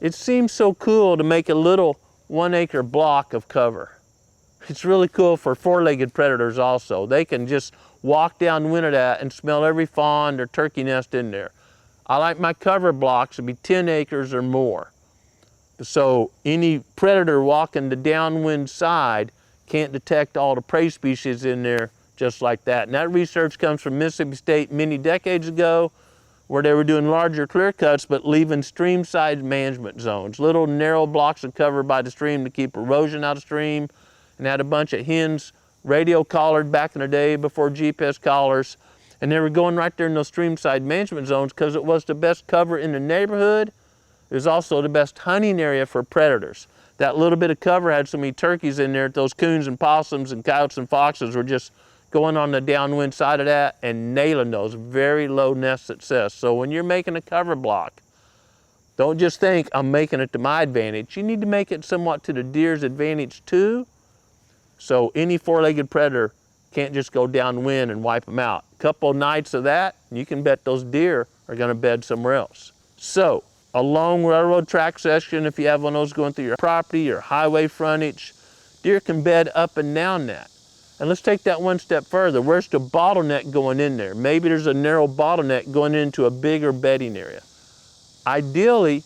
It seems so cool to make a little 1 acre block of cover. It's really cool for four-legged predators also. They can just walk downwind of that and smell every fawn or turkey nest in there. I like my cover blocks to be 10 acres or more. So any predator walking the downwind side can't detect all the prey species in there just like that. And that research comes from Mississippi State many decades ago, where they were doing larger clear cuts but leaving stream side management zones, little narrow blocks of cover by the stream to keep erosion out of stream, and had a bunch of hens radio collared back in the day before GPS collars, and they were going right there in those stream side management zones because it was the best cover in the neighborhood. It was also the best hunting area for predators. That little bit of cover had so many turkeys in there that those coons and possums and coyotes and foxes were just going on the downwind side of that and nailing those. Very low nest success. So when you're making a cover block, don't just think I'm making it to my advantage. You need to make it somewhat to the deer's advantage too. So any four-legged predator can't just go downwind and wipe them out. A couple of nights of that, you can bet those deer are going to bed somewhere else. So a long railroad track section, if you have one of those going through your property or highway frontage, deer can bed up and down that. And let's take that one step further. Where's the bottleneck going in there? Maybe there's a narrow bottleneck going into a bigger bedding area. Ideally,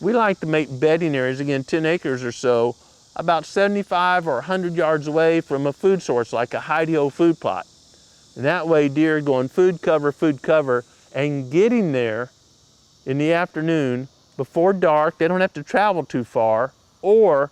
we like to make bedding areas, again 10 acres or so, about 75 or 100 yards away from a food source like a hidey-ho food plot. And that way deer are going food cover, and getting there in the afternoon before dark. They don't have to travel too far, or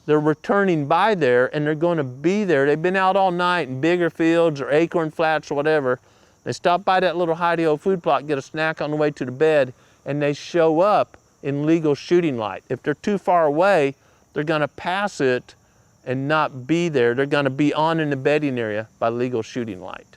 they're returning by there and they're going to be there. They've been out all night in bigger fields or acorn flats or whatever. They stop by that little hidey-ho food plot, get a snack on the way to the bed, and they show up in legal shooting light. If they're too far away, they're going to pass it and not be there. They're going to be on in the bedding area by legal shooting light.